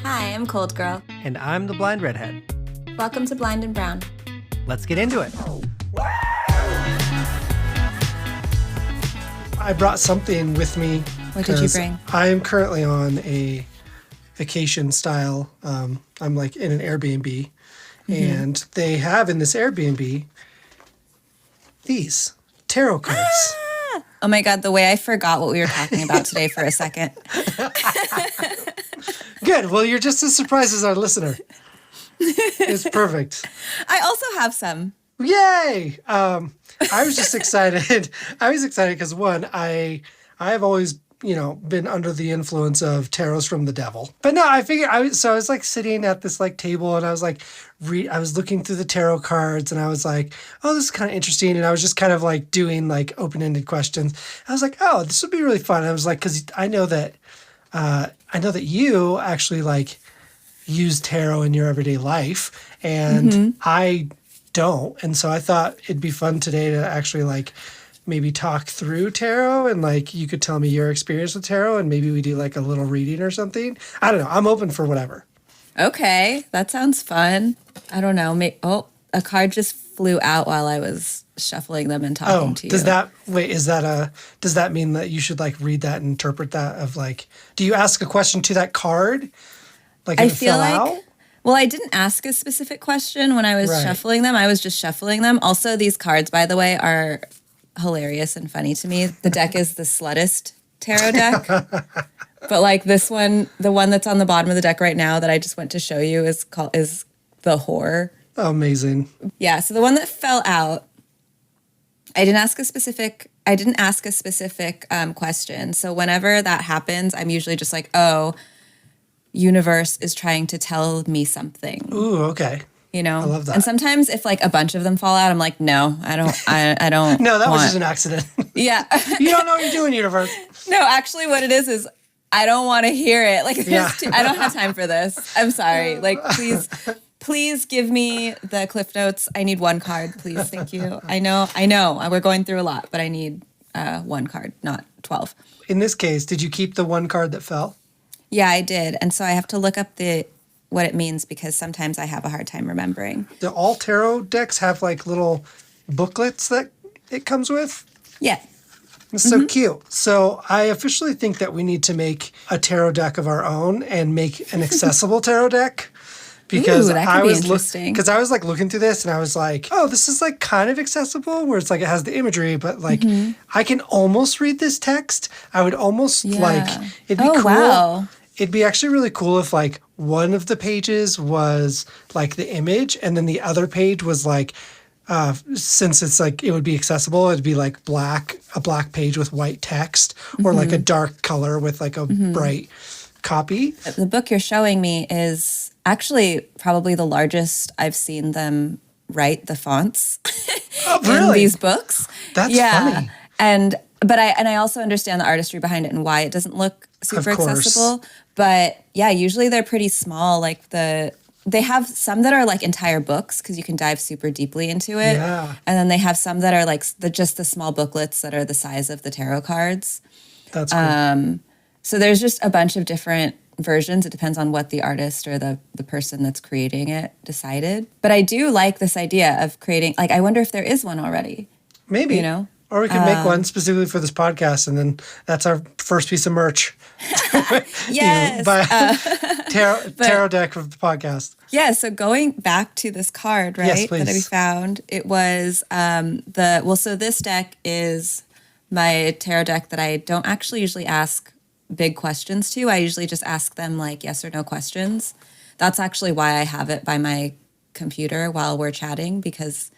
Hi, I'm Cold Girl. And I'm the blind redhead. Welcome to Blind and Brown. Let's get into it. I brought something with me. What did you bring? I am currently on a vacation style. I'm like in an Airbnb, and they have in this Airbnb these tarot cards. Oh my God, the way I forgot what we were talking about today for a second. Good. Well, you're just as surprised as our listener. It's perfect. I also have some. Yay! I was just excited. I was excited because one, I have always, been under the influence of tarots from the devil. But no, I figured I was like sitting at this like table and I was like, I was looking through the tarot cards and I was like, oh, this is kind of interesting. And I was just kind of like doing like open-ended questions. I was like, oh, this would be really fun. And I was like, because I know that you actually like use tarot in your everyday life, and I don't. And so I thought it'd be fun today to actually like maybe talk through tarot, and like you could tell me your experience with tarot, and maybe we do like a little reading or something. I don't know. I'm open for whatever. Okay, that sounds fun. I don't know. A card just flew out while I was shuffling them and talking to you. Does that mean that you should like read that and interpret that of like, do you ask a question to that card? Like if I it feel fell like, out? well, I didn't ask a specific question when I was shuffling them. I was just shuffling them. Also, these cards, by the way, are hilarious and funny to me. The deck is the Sluttist tarot deck. But like this one, the one that's on the bottom of the deck right now that I just went to show you is the Whore. Amazing. Yeah, so the one that fell out, I didn't ask a specific question. So whenever that happens, I'm usually just like, oh, universe is trying to tell me something. Ooh, okay. I love that. And sometimes if like a bunch of them fall out, I'm like, no, I don't. No, that was just an accident. Yeah. You don't know what you're doing, universe. No, actually what it is I don't want to hear it. Like, I don't have time for this. I'm sorry. Like, please give me the Cliff Notes. I need one card, please. Thank you. I know. We're going through a lot, but I need one card, not 12. In this case, did you keep the one card that fell? Yeah, I did. And so I have to look up what it means because sometimes I have a hard time remembering. Do all tarot decks have like little booklets that it comes with? Yeah. It's so cute. So I officially think that we need to make a tarot deck of our own and make an accessible tarot deck. Because that could be interesting. Because I was like looking through this and I was like, oh, this is like kind of accessible where it's like it has the imagery, but like I can almost read this text. I would almost like, it'd be cool. Wow. It'd be actually really cool if like one of the pages was like the image and then the other page was like, since it's like, it would be accessible, it'd be like a black page with white text or like a dark color with like a bright copy. The book you're showing me is actually probably the largest I've seen them write the fonts in these books. That's funny. But I also understand the artistry behind it and why it doesn't look super accessible. But yeah, usually they're pretty small. Like they have some that are like entire books because you can dive super deeply into it. Yeah. And then they have some that are like just the small booklets that are the size of the tarot cards. That's cool. So there's just a bunch of different versions. It depends on what the artist or the person that's creating it decided. But I do like this idea of creating, like, I wonder if there is one already. Maybe. Or we could make one specifically for this podcast, and then that's our first piece of merch. Yes. Tarot deck of the podcast. Yeah, so going back to this card, right, yes, please. that we found, it was so this deck is my tarot deck that I don't actually usually ask big questions to. I usually just ask them like yes or no questions. That's actually why I have it by my computer while we're chatting, because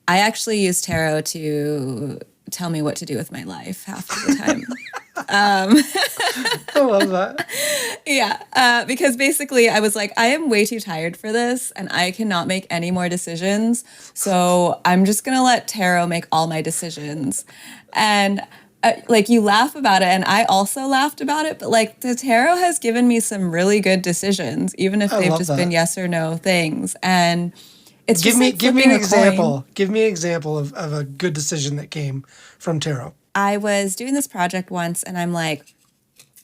I actually use tarot to tell me what to do with my life half of the time. I love that. Yeah, because basically I was like, I am way too tired for this and I cannot make any more decisions. So I'm just going to let tarot make all my decisions. And like you laugh about it and I also laughed about it, but like the tarot has given me some really good decisions, even if they've just been yes or no things. And it's give me an example. Coin. Give me an example of a good decision that came from tarot. I was doing this project once and I'm like,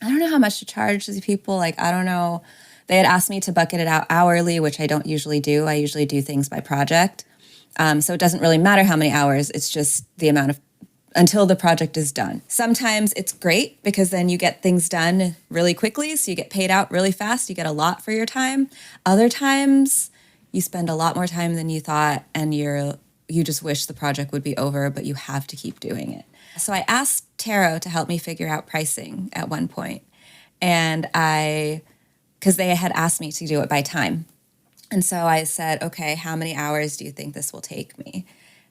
I don't know how much to charge these people. Like, I don't know They had asked me to bucket it out hourly, which I don't usually do. I usually do things by project. So it doesn't really matter how many hours. It's just the amount of until the project is done. Sometimes it's great because then you get things done really quickly. So you get paid out really fast. You get a lot for your time. Other times you spend a lot more time than you thought and you just wish the project would be over, but you have to keep doing it. So I asked Tarot to help me figure out pricing at one point. And because they had asked me to do it by time. And so I said, okay, how many hours do you think this will take me?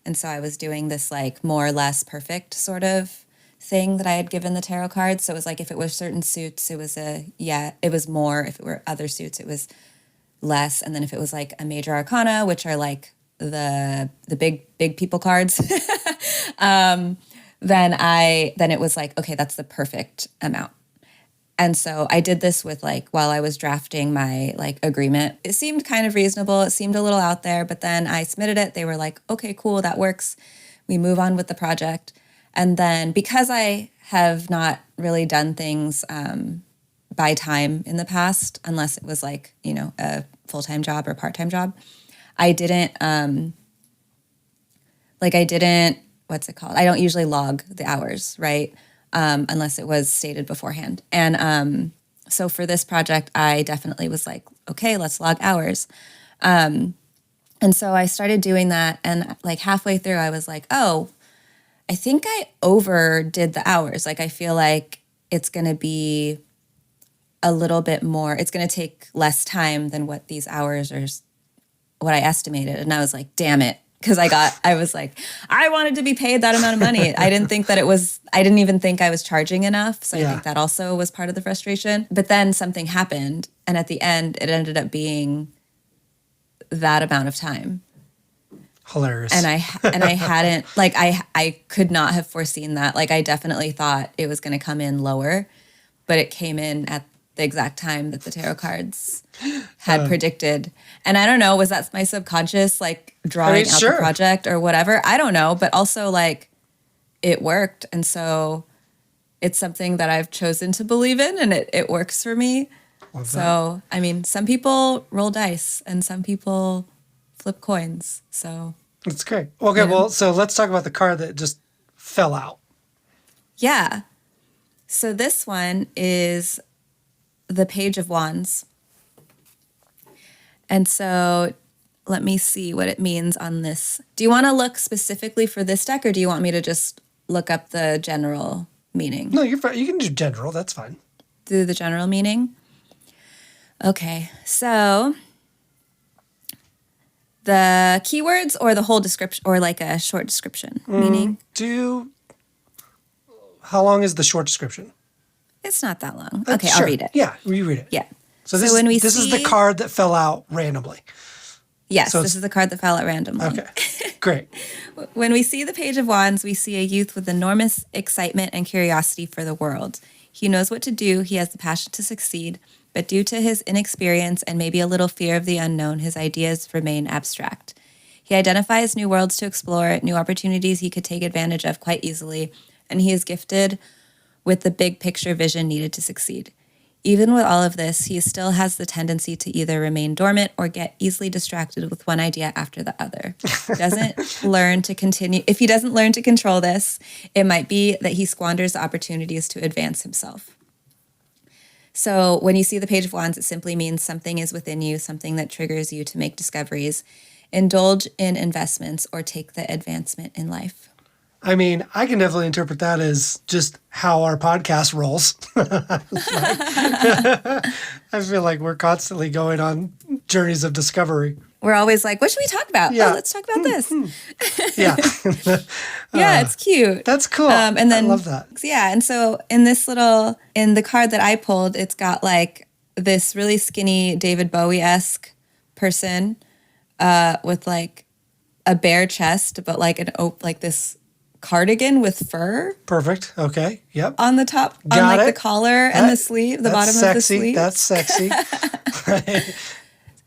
And so I was doing this like more or less perfect sort of thing that I had given the tarot cards. So it was like if it was certain suits, it was it was more. If it were other suits, it was less. And then if it was like a major arcana, which are like the big people cards, then it was like, okay, that's the perfect amount. And so I did this with like while I was drafting my like agreement. It seemed kind of reasonable. It seemed a little out there, but then I submitted it. They were like, okay, cool, that works. We move on with the project. And then because I have not really done things by time in the past, unless it was like, you know, a full-time job or part-time job, I didn't, what's it called? I don't usually log the hours, right? Unless it was stated beforehand. And so for this project, I definitely was like, okay, let's log hours. And so I started doing that. And like halfway through, I was like, oh, I think I overdid the hours. Like, I feel like it's going to be a little bit more, it's going to take less time than what these hours are, what I estimated. And I was like, damn it. Because I was like, I wanted to be paid that amount of money. I didn't even think I was charging enough. So I think that also was part of the frustration. But then something happened. And at the end, it ended up being that amount of time. Hilarious. And I hadn't, like, I could not have foreseen that. Like, I definitely thought it was going to come in lower, but it came in at the exact time that the tarot cards had predicted. And I don't know, was that my subconscious like drawing out the project or whatever? I don't know, but also like it worked. And so it's something that I've chosen to believe in and it works for me. So, I mean, some people roll dice and some people flip coins. So that's great. Okay, well, so let's talk about the card that just fell out. Yeah. So this one is the Page of Wands. And so let me see what it means on this. Do you want to look specifically for this deck or do you want me to just look up the general meaning? No, you're fine. You can do general. That's fine. Do the general meaning? Okay. So the keywords or the whole description or like a short description meaning? How long is the short description? It's not that long. Okay, Sure. I'll read it. Yeah, you read it. Yeah. So this is the card that fell out randomly. Yes, So this is the card that fell out randomly. Okay, great. When we see the Page of Wands, we see a youth with enormous excitement and curiosity for the world. He knows what to do, he has the passion to succeed, but due to his inexperience and maybe a little fear of the unknown, his ideas remain abstract. He identifies new worlds to explore, new opportunities he could take advantage of quite easily, and he is gifted with the big picture vision needed to succeed. Even with all of this, he still has the tendency to either remain dormant or get easily distracted with one idea after the other. If he doesn't learn to control this, it might be that he squanders the opportunities to advance himself. So when you see the Page of Wands, it simply means something is within you, something that triggers you to make discoveries, indulge in investments, or take the advancement in life. I mean, I can definitely interpret that as just how our podcast rolls. I feel like we're constantly going on journeys of discovery. We're always like, what should we talk about? Yeah. Oh, let's talk about this. Yeah. Yeah, it's cute. That's cool. And then, I love that. Yeah, and so in the card that I pulled, it's got like this really skinny David Bowie-esque person with like a bare chest, but like this cardigan with fur. Perfect. Okay. Yep. On the top, Got it. the collar and the sleeve, the bottom of the sleeve. That's sexy.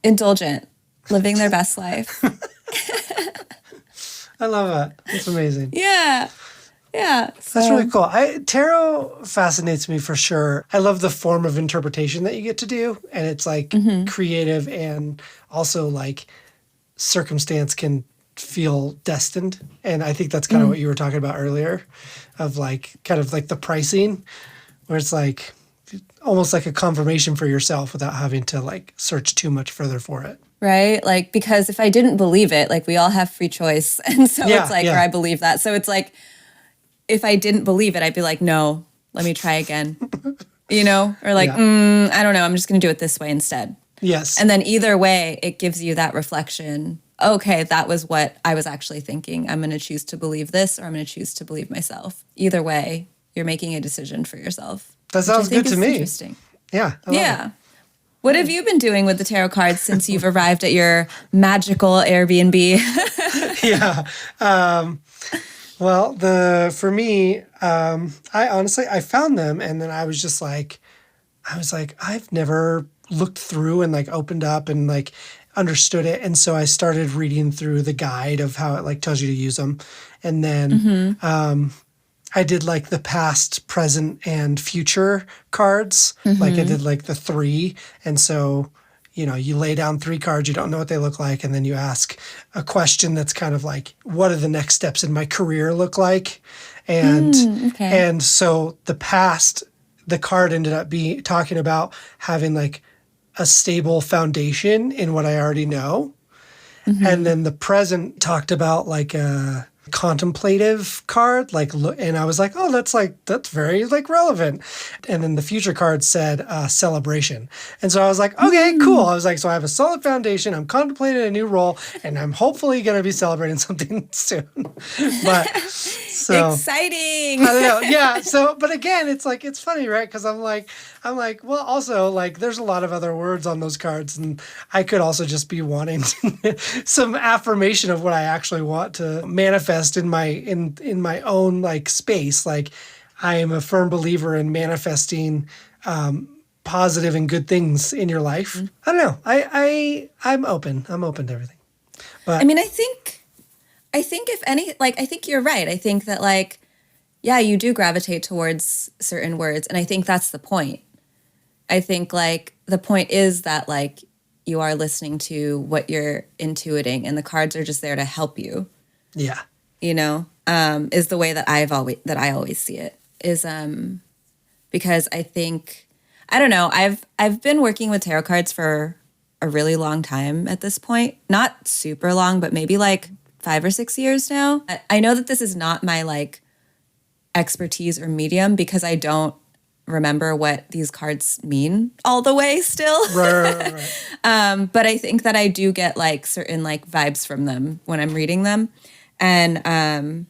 Indulgent, living their best life. I love that. It's amazing. Yeah. Yeah. That's really cool. Tarot fascinates me for sure. I love the form of interpretation that you get to do. And it's like creative and also like circumstance can feel destined. And I think that's kind of what you were talking about earlier of like kind of like the pricing where it's like almost like a confirmation for yourself without having to like search too much further for it. Right? Like, because if I didn't believe it, like we all have free choice. And so Yeah, it's like, yeah. or I believe that. So it's like, if I didn't believe it, I'd be like, no, let me try again. You know? Or like, Yeah. I don't know, I'm just going to do it this way instead. Yes. And then either way, it gives you that reflection. Okay, that was what I was actually thinking. I'm going to choose to believe this or I'm going to choose to believe myself. Either way, you're making a decision for yourself. That sounds good to me. Interesting. Yeah. I love Yeah. it. What have you been doing with the tarot cards since you've arrived at your magical Airbnb? Yeah. Well, for me, I honestly, I found them and then I was like, I've never looked through and like opened up and like understood it. And so I started reading through the guide of how it like tells you to use them. And then, I did like the past, present, and future cards. Like I did like the 3. And so, you know, you lay down 3 cards, you don't know what they look like. And then you ask a question that's kind of like, what do the next steps in my career look like? And, okay. and so the past, the card ended up talking about having like a stable foundation in what I already know. And then the present talked about like a contemplative card, and I was like, oh, that's very like relevant. And then the future card said celebration. And so I was like, okay, cool. I was like, so I have a solid foundation. I'm contemplating a new role and I'm hopefully going to be celebrating something soon. But so Exciting. I don't know. Yeah. So, but again, it's like, it's funny, right? Because I'm like, well, also like there's a lot of other words on those cards and I could also just be wanting some affirmation of what I actually want to manifest in my own like space. Like I am a firm believer in manifesting positive and good things in your life. I don't know. I'm open. I'm open to everything. But I mean, I think if any, like, I think you're right. I think that like, yeah, you do gravitate towards certain words. And I think that's the point. I think like the point is that like you are listening to what you're intuiting and the cards are just there to help you, yeah. you know, is the way that I always see it is, because I think, I don't know, I've been working with tarot cards for a really long time at this point, not super long, but maybe like 5 or 6 years now. I know that this is not my like expertise or medium because I don't remember what these cards mean all the way still. Right. But I think that I do get like certain like vibes from them when I'm reading them. And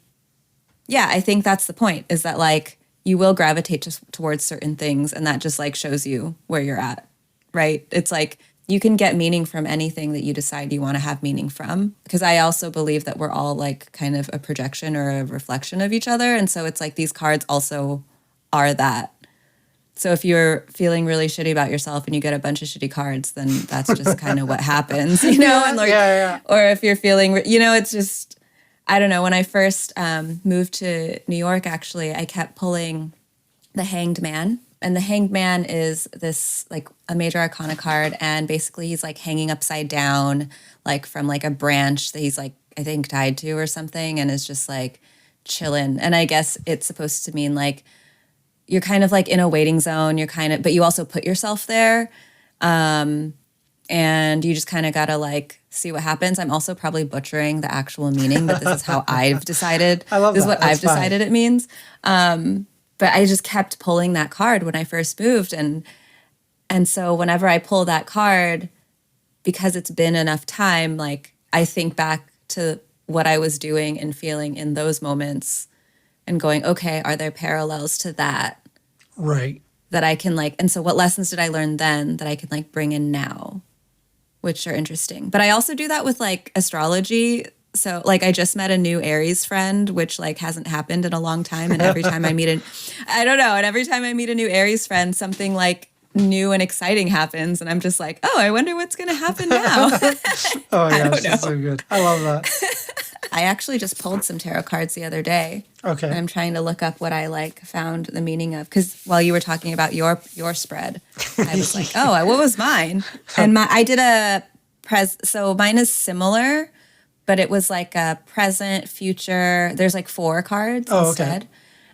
yeah, I think that's the point is that like you will gravitate towards certain things and that just like shows you where you're at, right? It's like you can get meaning from anything that you decide you want to have meaning from. Because I also believe that we're all like kind of a projection or a reflection of each other. And so it's like these cards also are that. So if you're feeling really shitty about yourself and you get a bunch of shitty cards, then that's just kind of what happens, you know? And like, Yeah. or if you're feeling, you know, it's just, I don't know. When I first moved to New York, actually, I kept pulling the Hanged Man. And the Hanged Man is this like a major arcana card. And basically he's like hanging upside down, like from like a branch that he's like, I think tied to or something. And is just like chilling. And I guess it's supposed to mean like, you're kind of like in a waiting zone. But you also put yourself there. And you just kind of got to like see what happens. I'm also probably butchering the actual meaning, but this is how I've decided. I love this that. is what That's I've decided fine. it means. But I just kept pulling that card when I first moved. And so whenever I pull that card, because it's been enough time, like I think back to what I was doing and feeling in those moments and going, okay, are there parallels to that Right. that I can like, and so what lessons did I learn then that I can like bring in now, which are interesting. But I also do that with like astrology. So like I just met a new Aries friend, which like hasn't happened in a long time. And every time I meet and every time I meet a new Aries friend, something like new and exciting happens. And I'm just like, oh, I wonder what's going to happen now. Oh my I gosh, don't that's know. so good. I love that. I actually just pulled some tarot cards the other day. Okay. And I'm trying to look up what I like found the meaning of, because while you were talking about your spread, I was like, oh, what was mine? And I did so mine is similar, but it was like a present, future. There's like 4 cards instead.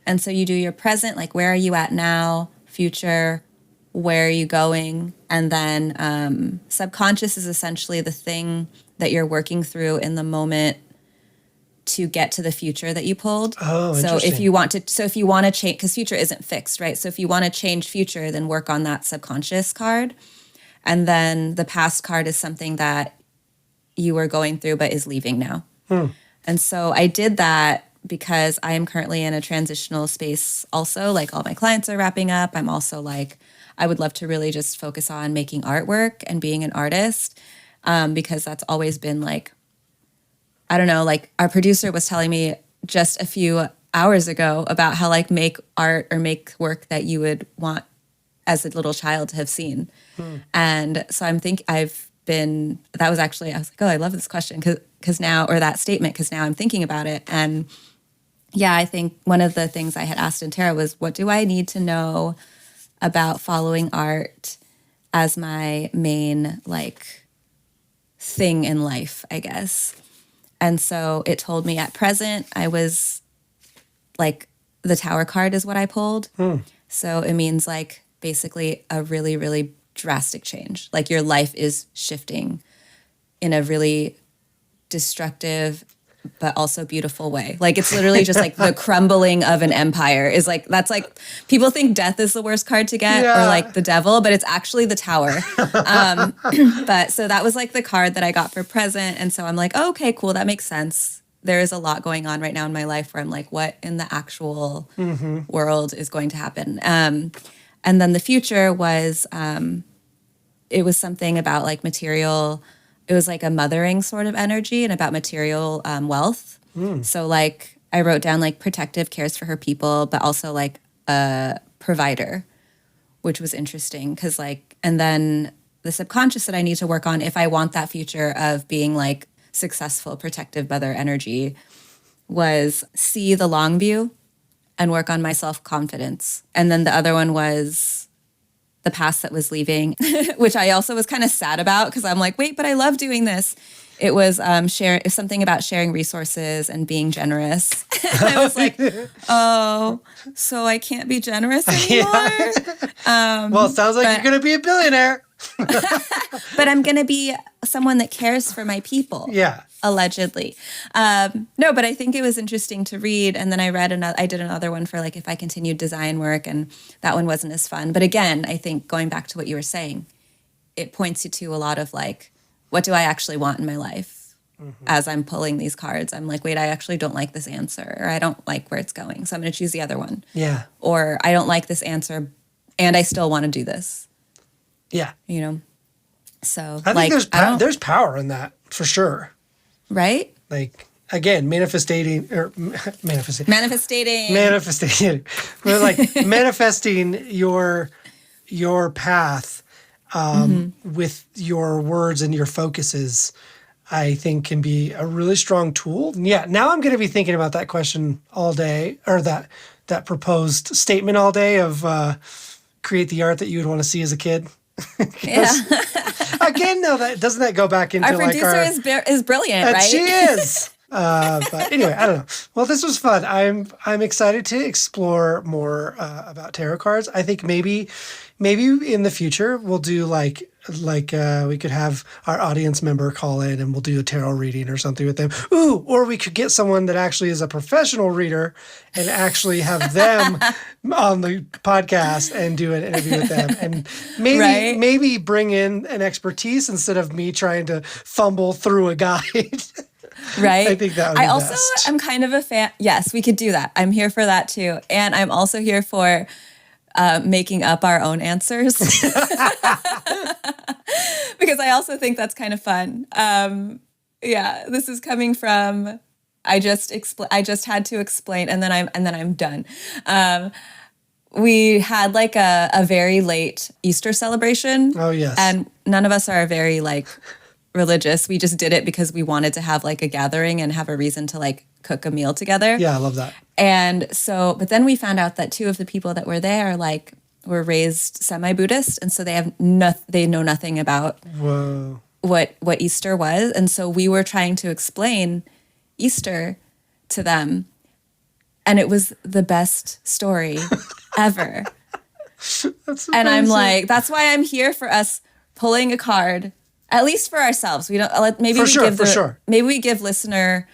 And so you do your present, like where are you at now? Future, where are you going? And then subconscious is essentially the thing that you're working through in the moment to get to the future that you pulled. Oh, so interesting. if you want to change, because future isn't fixed, right? So if you want to change future, then work on that subconscious card. And then the past card is something that you were going through but is leaving now. And so I did that because I am currently in a transitional space also. Like all my clients are wrapping up. I'm also like, I would love to really just focus on making artwork and being an artist, because that's always been like, I don't know, like our producer was telling me just a few hours ago about how like make art or make work that you would want as a little child to have seen. And so that was actually, I was like, oh, I love this question because now, or that statement, because now I'm thinking about it. And yeah, I think one of the things I had asked in tarot was, what do I need to know about following art as my main like thing in life, I guess. And so it told me at present, I was like, the Tower card is what I pulled. So it means like basically a really, really drastic change. Like your life is shifting in a really destructive but also beautiful way. Like it's literally just like the crumbling of an empire is like, that's like, people think death is the worst card to get or like the devil, but it's actually the Tower. But so that was like the card that I got for present. And so I'm like, oh, okay, cool. That makes sense. There is a lot going on right now in my life where I'm like, what in the actual world is going to happen? And then the future was, it was something about like material. It was like a mothering sort of energy and about material wealth. So like I wrote down like protective, cares for her people, but also like a provider, which was interesting because like, and then the subconscious that I need to work on if I want that future of being like successful, protective mother energy was see the long view and work on my self-confidence. And then the other one was the past that was leaving, which I also was kind of sad about because I'm like, wait, but I love doing this. It was something about sharing resources and being generous. I was like, oh, so I can't be generous anymore? Well, it sounds like you're going to be a billionaire. But I'm going to be someone that cares for my people. Yeah. Allegedly. No, but I think it was interesting to read. And then I did another one for like if I continued design work, and that one wasn't as fun. But again, I think going back to what you were saying, it points you to a lot of like, what do I actually want in my life? As I'm pulling these cards, I'm like, wait, I actually don't like this answer, or I don't like where it's going. So I'm going to choose the other one. Yeah. Or I don't like this answer and I still want to do this. Yeah. You know? So I think there's power in that for sure. Right? Like, again, manifesting. We're like manifesting your path with your words and your focuses, I think can be a really strong tool. And yeah, now I'm going to be thinking about that question all day, or that proposed statement all day of create the art that you would want to see as a kid. Yeah. Again, though, doesn't that go back into our producer is brilliant, right? She is. But anyway, I don't know. Well, this was fun. I'm excited to explore more about tarot cards. I think maybe in the future we'll do like we could have our audience member call in and we'll do a tarot reading or something with them. Ooh, or we could get someone that actually is a professional reader and actually have them on the podcast and do an interview with them. And maybe bring in an expertise instead of me trying to fumble through a guide. Right. I think that would be also best. am kind of a fan. Yes, we could do that. I'm here for that too. And I'm also here for making up our own answers. Because I also think that's kind of fun. Yeah, this is coming from I just had to explain and then I'm done. We had like a very late Easter celebration. Oh yes. And none of us are very like religious. We just did it because we wanted to have like a gathering and have a reason to like cook a meal together. Yeah, I love that. And so, but then we found out that 2 of the people that were there like were raised semi-Buddhist, and so they know nothing about Whoa. what Easter was. And so we were trying to explain Easter to them, and it was the best story ever. That's And I'm amazing. like, that's why I'm here for us pulling a card, at least for ourselves. We don't maybe For we sure, give for sure. maybe we give listener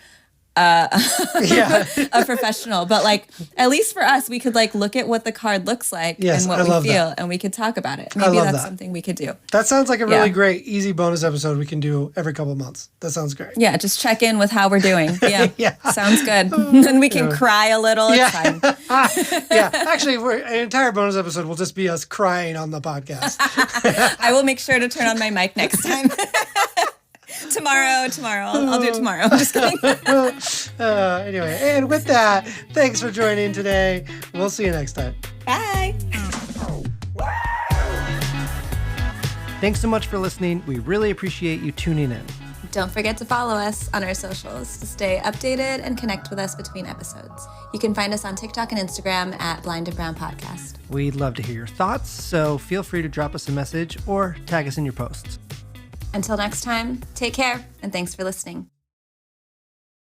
Yeah. a professional, but like at least for us, we could like look at what the card looks like Yes, and what I we love feel, that. and we could talk about it. Maybe love that's that. something we could do. That sounds like a really Yeah. great, easy bonus episode we can do every couple months. That sounds great. Yeah, just check in with how we're doing. Yeah, Yeah. sounds good. Then we can cry a little. Yeah. It's fine. Yeah. Actually, an entire bonus episode will just be us crying on the podcast. I will make sure to turn on my mic next time. Tomorrow. I'll do it tomorrow. I'm just kidding. Anyway, and with that, thanks for joining today. We'll see you next time. Bye. Thanks so much for listening. We really appreciate you tuning in. Don't forget to follow us on our socials to stay updated and connect with us between episodes. You can find us on TikTok and Instagram at Blind and Brown Podcast. We'd love to hear your thoughts, so feel free to drop us a message or tag us in your posts. Until next time, take care and thanks for listening.